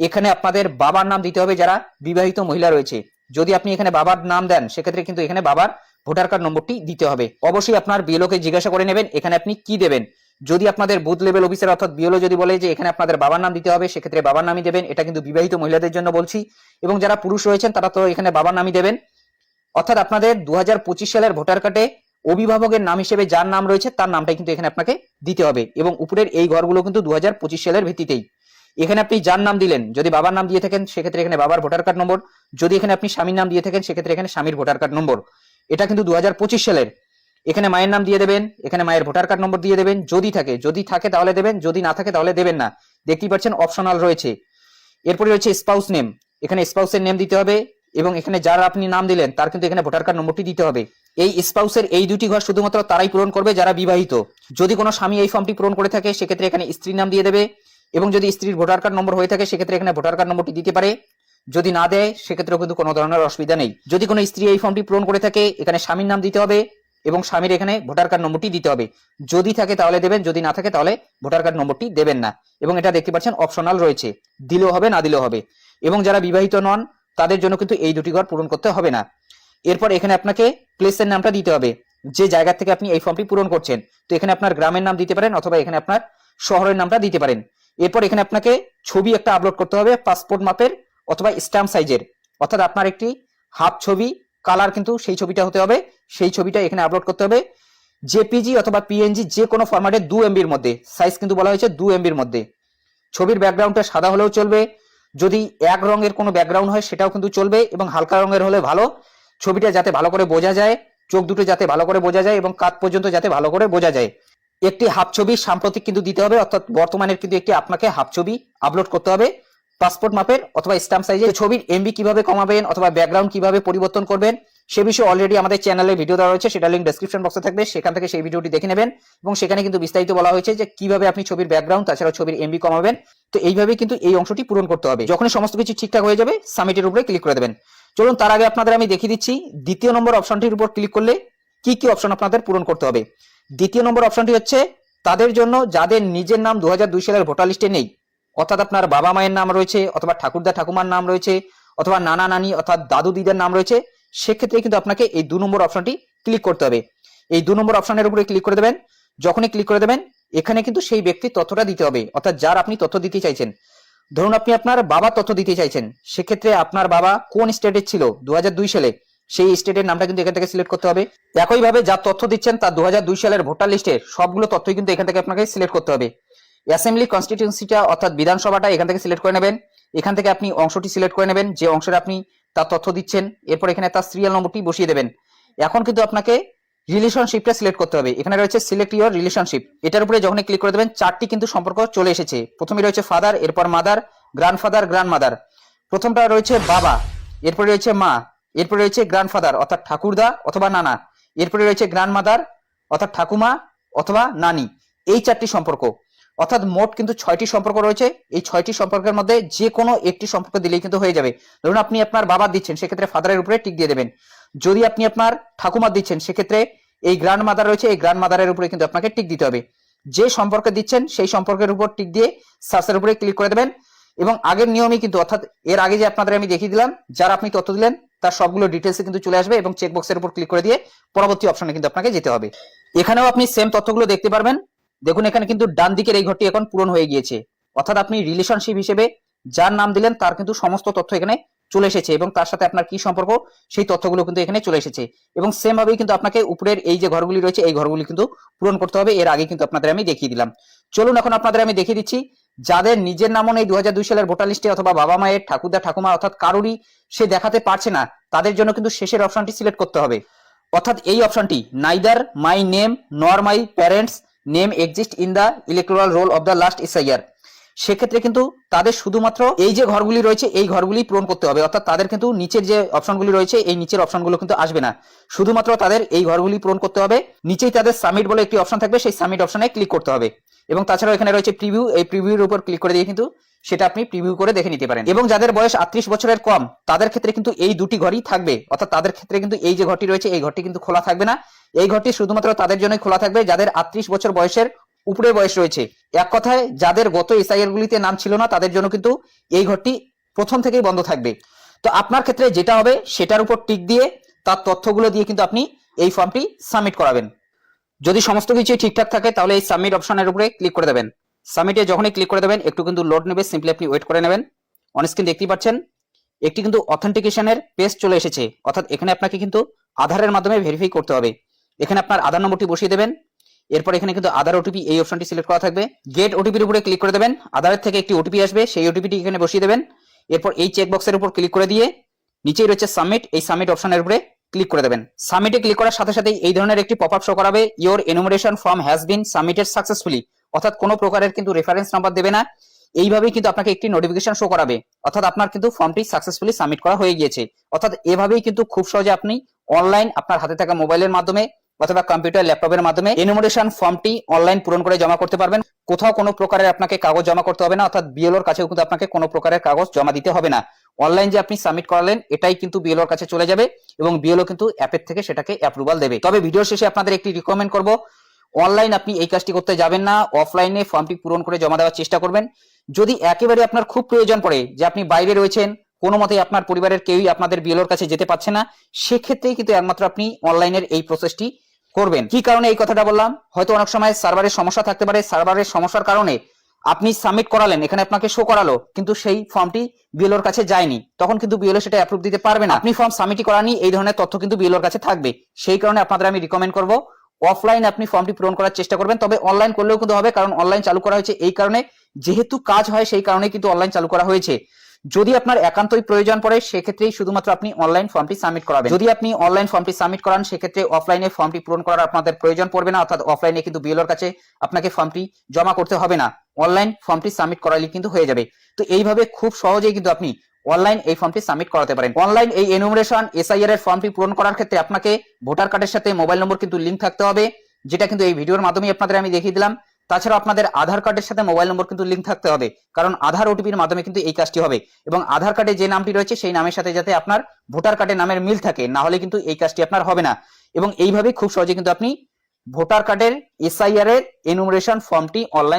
S1: এখানে আপনাদের বাবার নাম দিতে হবে যারা বিবাহিত মহিলা রয়েছে। যদি আপনি এখানে বাবার নাম দেন সেক্ষেত্রে কিন্তু এখানে বাবার ভোটার কার্ড নম্বরটি দিতে হবে। অবশ্যই আপনার বিএলও কে জিজ্ঞাসা করে নেবেন এখানে আপনি কি দেবেন। যদি আপনাদের বুথ লেভেল অফিসার অর্থাৎ বিএলও যদি বলে যে এখানে আপনাদের বাবার নাম দিতে হবে সেক্ষেত্রে বাবার নামই দেবেন, এটা কিন্তু বিবাহিত মহিলাদের জন্য বলছি। এবং যারা পুরুষ রয়েছেন তারা তো এখানে বাবার নামই দেবেন, অর্থাৎ আপনাদের 2025 সালের ভোটার কার্ডে অভিভাবকের নাম হিসেবে যার নাম রয়েছে তার নামটাই কিন্তু এখানে আপনাকে দিতে হবে। এবং উপরের এই ঘরগুলো কিন্তু 2025 সালের ভিত্তিতেই। এখানে আপনি যার নাম দিলেন, যদি বাবার নাম দিয়ে থাকেন সেক্ষেত্রে এখানে বাবার ভোটার কার্ড নম্বর, যদি এখানে আপনি স্বামীর নাম দিয়ে থাকেন সেক্ষেত্রে এখানে স্বামীর ভোটার কার্ড নম্বর। এটা কিন্তু 2025 সালের। এখানে মায়ের নাম দিয়ে দেবেন, এখানে মায়ের ভোটার কার্ড নম্বর দিয়ে দেবেন, যদি থাকে তাহলে দেবেন, যদি না থাকে তাহলে দেবেন না। দেখতেই পাচ্ছেন অপশনাল রয়েছে। এরপরে রয়েছে স্পাউস নেম, এখানে স্পাউসের নেম দিতে হবে এবং এখানে যার আপনি নাম দিলেন তার কিন্তু এখানে ভোটার কার্ড নম্বরটি দিতে হবে। এই স্পাউসের এই দুটি ঘর শুধুমাত্র তারাই পূরণ করবে যারা বিবাহিত। যদি কোনো স্বামী এই ফর্মটি পূরণ করে থাকে সেক্ষেত্রে এখানে স্ত্রীর নাম দিয়ে দেবে, এবং যদি স্ত্রীর ভোটার কার্ড নম্বর হয়ে থাকে সেক্ষেত্রে এখানে ভোটার কার্ড নম্বরটি দিতে পারে, যদি না দেয় সেক্ষেত্রেও কিন্তু কোনো ধরনের অসুবিধা নেই। যদি কোনো স্ত্রী এই ফর্মটি পূরণ করে থাকে এখানে স্বামীর নাম দিতে হবে এবং স্বামীর এখানে ভোটার কার্ড নম্বরটি দিতে হবে, যদি থাকে তাহলে দেবেন, যদি না থাকে তাহলে ভোটার কার্ড নম্বরটি দেবেন না। এবং এটা দেখতে পাচ্ছেন অপশনাল রয়েছে, দিলেও হবে না দিলেও হবে। এবং যারা বিবাহিত নন তাদের জন্য কিন্তু এই দুটি ঘর পূরণ করতে হবে না। এরপর এখানে আপনাকে প্লেসের নামটা দিতে হবে, যে জায়গা থেকে আপনি এই ফর্মটি পূরণ করছেন। তো এখানে আপনার গ্রামের নাম দিতে পারেন অথবা এখানে আপনার শহরের নামটা দিতে পারেন। এরপর এখানে আপনাকে ছবি একটা আপলোড করতে হবে পাসপোর্ট মাপের অথবা স্ট্যাম্প সাইজের, অর্থাৎ আপনার একটি হাফ ছবি, কালার কিন্তু সেই ছবিটা হতে হবে, সেই ছবিটা এখানে আপলোড করতে হবে। জেপিজি অথবা পিএনজি যে কোনো ফরম্যাটে 2 MBর মধ্যে, সাইজ কিন্তু বলা হয়েছে 2 MBর মধ্যে। ছবির ব্যাকগ্রাউন্ডটা সাদা হলেও চলবে, যদি এক রঙের কোনো ব্যাকগ্রাউন্ড হয় সেটাও কিন্তু চলবে, এবং হালকা রঙের হলে ভালো। ছবিটা যাতে ভালো করে বোঝা যায়, চোখ দুটো যাতে ভালো করে বোঝা যায় এবং কাঁধ পর্যন্ত যাতে ভালো করে বোঝা যায়। একটি হাফ ছবি সাম্প্রতিক কিন্তু দিতে হবে, অর্থাৎ বর্তমানের কিন্তু একটি আপনাকে হাফ ছবি আপলোড করতে হবে পাসপোর্ট মাপের অথবা স্ট্যাম্প সাইজের। ছবির এমবি কিভাবে কমাবেন অথবা ব্যাকগ্রাউন্ড কিভাবে পরিবর্তন করবেন সে বিষয়ে অলরেডি আমাদের চ্যানেলে ভিডিও দেওয়া রয়েছে, সেটা লিংক ডেসক্রিপশন বক্সে থাকবে, সেখান থেকে সেই ভিডিওটি দেখে নেবেন। এবং সেখানে কিন্তু বিস্তারিত বলা হয়েছে যে কিভাবে আপনি ছবির ব্যাকগ্রাউন্ড তাছাড়া ছবির এমবি কমাবেন। তো এইভাবে কিন্তু এই অংশটি পূরণ করতে হবে। যখনই সমস্ত কিছু ঠিকঠাক হয়ে যাবে সাবমিটের উপরে ক্লিক করে দেবেন। চলুন তার আগে আপনাদের আমি দেখিয়ে দিচ্ছি দ্বিতীয় নম্বর অপশনটির উপর ক্লিক করলে কি কি অপশন আপনাদের পূরণ করতে হবে। দ্বিতীয় নম্বর অপশনটি হচ্ছে তাদের জন্য যাদের নিজের নাম 2002 সালের ভোটার লিস্টে নেই, অর্থাৎ আপনার বাবা মায়ের নাম রয়েছে অথবা ঠাকুরদা ঠাকুমার নাম রয়েছে অথবা নানা নানি অর্থাৎ দাদু দিদার নাম রয়েছে, সেক্ষেত্রে কিন্তু আপনাকে এই 2 নম্বর অপশনটি ক্লিক করতে হবে। এই 2 নম্বর অপশনের উপরে ক্লিক করে দেবেন। যখনই ক্লিক করে দেবেন এখানে কিন্তু সেই ব্যক্তির তথ্যটা দিতে হবে, অর্থাৎ যার আপনি তথ্য দিতে চাইছেন। ধরুন আপনি আপনার বাবার তথ্য দিতে চাইছেন, সেক্ষেত্রে আপনার বাবা কোন স্টেটে ছিল 2002 সালে, সেই স্টেটের নামটা কিন্তু এখান থেকে সিলেক্ট করতে হবে। একইভাবে যার তথ্য দিচ্ছেন তার 2002 সালের ভোটার লিস্টের সবগুলো তথ্যই কিন্তু এখান থেকে আপনাকে সিলেক্ট করতে হবে। অ্যাসেম্বলি কনস্টিটিউয়েন্সিটা অর্থাৎ বিধানসভাটা এখান থেকে সিলেক্ট করে নেবেন। এখান থেকে আপনি অংশটি সিলেক্ট করে নেবেন যে অংশের আপনি তার তথ্য দিচ্ছেন। এরপর এখানে তার সিরিয়াল নম্বরটি বসিয়ে দেবেন। এখন কিন্তু আপনাকে রিলেশনশিপটা সিলেক্ট করতে হবে। এখানে রয়েছে সিলেক্ট ইউর রিলেশনশিপ, এটার উপরে যখনই ক্লিক করে দেবেন 4টি কিন্তু সম্পর্ক চলে এসেছে। প্রথমে রয়েছে ফাদার, এরপর মাদার, গ্র্যান্ডফাদার, গ্র্যান্ডমাদার। প্রথমটা রয়েছে বাবা, এরপরে রয়েছে মা, এরপরে রয়েছে গ্র্যান্ডফাদার অর্থাৎ ঠাকুরদা অথবা নানা, এরপরে রয়েছে গ্র্যান্ডমাদার অর্থাৎ ঠাকুমা অথবা নানি। এই 4টি সম্পর্ক, অর্থাৎ মোট কিন্তু 6টি সম্পর্ক রয়েছে। এই 6টি সম্পর্কের মধ্যে যে কোনো একটি সম্পর্ক দিলেই কিন্তু হয়ে যাবে। ধরুন আপনি আপনার বাবা দিচ্ছেন, সেক্ষেত্রে ফাদারের উপরে টিক দিয়ে দেবেন। যদি আপনি আপনার ঠাকুমা দিচ্ছেন, সেক্ষেত্রে এই গ্র্যান্ড মাদার রয়েছে, এই গ্র্যান্ড মাদারের উপরে কিন্তু আপনাকে টিক দিতে হবে। যে সম্পর্কে দিচ্ছেন সেই সম্পর্কের উপর টিক দিয়ে সার্চের উপরে ক্লিক করে দেবেন। এবং আগের নিয়মই কিন্তু, অর্থাৎ এর আগে যে আপনাদের আমি দেখিয়ে দিলাম যারা আপনি তথ্য দিলেন তার সবগুলো ডিটেলসে কিন্তু চলে আসবে, এবং চেকবক্সের উপর ক্লিক করে দিয়ে পরবর্তী অপশনে কিন্তু আপনাকে যেতে হবে। এখানেও আপনি সেম তথ্যগুলো দেখতে পারবেন। দেখুন এখানে কিন্তু ডান দিকের এই ঘরটি এখন পূরণ হয়ে গিয়েছে, অর্থাৎ আপনি রিলেশনশিপ হিসেবে যার নাম দিলেন তার কিন্তু সমস্ত তথ্য এখানে চলে এসেছে, এবং তার সাথে আপনার কি সম্পর্ক সেই তথ্যগুলো কিন্তু এখানে চলে এসেছে। এবং সেম ভাবেই কিন্তু আপনাকে উপরের এই যে ঘরগুলি রয়েছে এই ঘরগুলি কিন্তু পূরণ করতে হবে। এর আগে কিন্তু আপনাদের আমি দেখিয়ে দিলাম। চলুন এখন আপনাদের আমি দেখিয়ে দিচ্ছি যাদের নিজের নামও নেই 2002 সালের ভোটার লিস্টে, অথবা বাবা মায়ের, ঠাকুরদা ঠাকুমা অর্থাৎ কারোরই সে দেখাতে পারছে না, তাদের জন্য কিন্তু শেষের অপশনটি সিলেক্ট করতে হবে। অর্থাৎ এই অপশনটি নাইদার মাই নেম নর my parents name exist in the electoral role of the last SIR. সেক্ষেত্রে কিন্তু তাদের শুধুমাত্র এই যে ঘরগুলি রয়েছে এই ঘরগুলি পূরণ করতে হবে, অর্থাৎ তাদের কিন্তু নিচের যে অপশনগুলি রয়েছে এই নিচের অপশনগুলো কিন্তু আসবে না, শুধুমাত্র তাদের এই ঘরগুলি পূরণ করতে হবে। নিচেই তাদের সাবমিট বলে একটি অপশন থাকবে, সেই সাবমিট অপশনে ক্লিক করতে হবে। এবং তাছাড়াও এখানে রয়েছে প্রিভিউ, এই প্রিভিউর উপর ক্লিক করে দিয়ে কিন্তু সেটা আপনি প্রিভিউ করে দেখে নিতে পারেন। এবং যাদের বয়স 38 বছরের কম তাদের ক্ষেত্রে কিন্তু এই দুটি ঘরই থাকবে, অর্থাৎ তাদের ক্ষেত্রে কিন্তু এই যে ঘরটি রয়েছে এই ঘরটি কিন্তু খোলা থাকবে না। এই ঘরটি শুধুমাত্র তাদের জন্যই খোলা থাকবে যাদের 38 বছর বয়সের উপরে বয়স রয়েছে। এক কথায় যাদের গত এসআইআর গুলিতে নাম ছিল না তাদের জন্য কিন্তু এই ঘরটি প্রথম থেকেই বন্ধ থাকবে। তো আপনার ক্ষেত্রে যেটা হবে সেটার উপর টিক দিয়ে তার তথ্যগুলো দিয়ে কিন্তু আপনি এই ফর্মটি সাবমিট করাবেন। যদি সমস্ত কিছু ঠিকঠাক থাকে তাহলে এই সাবমিট অপশনের উপরে ক্লিক করে দেবেন। সাবমিটে যখনই ক্লিক করে দেবেন একটু কিন্তু লোড নেবে, সিম্পলি আপনি ওয়েট করে নেবেন। অন স্ক্রিন দেখতেই পাচ্ছেন একটি কিন্তু অথেন্টিকেশনের পেজ চলে এসেছে, অর্থাৎ এখানে আপনাকে কিন্তু আধারের মাধ্যমে ভেরিফাই করতে হবে। এখানে আপনার আধার নম্বরটি বসিয়ে দেবেন। এরপর এখানে কিন্তু আধার ওটিপি এই অপশনটি সিলেক্ট করা থাকবে। গেট ওটিপির উপরে ক্লিক করে দেবেন। আধারের থেকে একটি ওটিপি আসবে, সেই ওটিপিটি এখানে বসিয়ে দেবেন। এরপর এই চেকবক্সের উপর ক্লিক করে দিয়ে নিচেই রয়েছে সাবমিট, এই সাবমিট অপশনের উপরে ক্লিক করে দেবেন। সাবমিটে ক্লিক করার সাথে সাথে এই ধরনের একটি পপআপ শো করাবে, your enumeration form has been submitted successfully, অর্থাৎ কোনো প্রকারের কিন্তু রেফারেন্স নাম্বার দেবে না। এইভাবেই কিন্তু আপনাকে একটি নোটিফিকেশন শো করাবে, অর্থাৎ আপনার কিন্তু ফর্মটি সাকসেসফুলি সাবমিট করা হয়ে গিয়েছে। অর্থাৎ এভাবেই কিন্তু খুব সহজে আপনি অনলাইন আপনার হাতে থাকা মোবাইলের মাধ্যমে অথবা কম্পিউটার ল্যাপটপের মাধ্যমে এনুমারেশন ফর্মটি অনলাইন পূরণ করে জমা করতে পারবেন। কোথাও কোনো প্রকারের আপনাকে কাগজ জমা করতে হবে না, অর্থাৎ বিএলওর কাছেও কিন্তু আপনাকে কোনো প্রকারের কাগজ জমা দিতে হবে না। অনলাইন যে আপনি সাবমিট করালেন এটাই কিন্তু বিএলওর কাছে চলে যাবে এবং বিএলও কিন্তু অ্যাপের থেকে সেটাকে অ্যাপ্রুভাল দেবে। তবে ভিডিওর শেষে আপনাদের একটি রিকমেন্ড করব, অনলাইন আপনি এই কাজটি করতে যাবেন না, অফলাইনে ফর্মটি পূরণ করে জমা দেওয়ার চেষ্টা করবেন। যদি একেবারে আপনার খুব প্রয়োজন পড়ে যে আপনি বাইরে রয়েছেন, কোনো মতেই আপনার পরিবারের কেউই আপনাদের বিএলওর কাছে যেতে পারছে না, সেক্ষেত্রেই কিন্তু একমাত্র আপনি অনলাইনের এই প্রসেসটি করবেন। কি কারণে এই কথাটা বললাম, হয়তো অনেক সময় সার্ভারের সমস্যা থাকতে পারে, সার্ভারের সমস্যার কারণে আপনি সাবমিট করালেন, এখানে আপনাকে শো করালো, কিন্তু সেই ফর্মটি বিএলওর কাছে যায়নি, তখন কিন্তু বিএলও সেটা অ্যাপ্রুভ দিতে পারবে না। আপনি ফর্ম সাবমিটই করানি, এই ধরনের তথ্য কিন্তু বিএলওর কাছে থাকবে। সেই কারণে আপনাদের আমি রিকমেন্ড করব অফলাইন আপনি ফর্মটি পূরণ করার চেষ্টা করবেন। তবে অনলাইন করলেও কিন্তু হবে, কারণ অনলাইন চালু করা হয়েছে এই কারণে, যেহেতু কাজ হয় সেই কারণে কিন্তু অনলাইন চালু করা হয়েছে। যদি আপনার একান্তই প্রয়োজন পড়ে সেক্ষেত্রেই শুধুমাত্র আপনি অনলাইন ফর্মটি সাবমিট করাবেন। যদি আপনি অনলাইন ফর্মটি সাবমিট করান সেক্ষেত্রে অফলাইনে ফর্মটি পূরণ করার আপনাদের প্রয়োজন পড়বে না, অর্থাৎ অফলাইনে কিন্তু বিএলওর কাছে আপনাকে ফর্মটি জমা করতে হবে না, অনলাইন ফর্মটি সাবমিট করালে কিন্তু হয়ে যাবে। তো এইভাবে খুব সহজেই কিন্তু আপনি অনলাইন এই ফর্মটি সাবমিট করাতে পারেন। অনলাইন এই এনুমারেশন এসআইআর এর ফর্মটি পূরণ করার ক্ষেত্রে আপনাকে ভোটার কার্ডের সাথে মোবাইল নম্বর কিন্তু লিংক থাকতে হবে, যেটা কিন্তু এই ভিডিওর মাধ্যমে আপনাদের আমি দেখিয়ে দিলাম। তাছাড়া আপনাদের আধার কার্ডের সাথে মোবাইল নম্বর কিন্তু লিংক থাকতে হবে, কারণ আধার ওটিপির মাধ্যমে কিন্তু এই কাজটি হবে। এবং আধার কার্ডে যে নামটি রয়েছে সেই নামের সাথে যাতে আপনার ভোটার কার্ডের নামের মিল থাকে, না হলে কিন্তু এই কাজটি আপনার হবে না। এবং এইভাবে খুব সহজে কিন্তু আপনি ভোটার কার্ডের এসআইআর এর এনুমারেশন ফর্মটি অনলাইন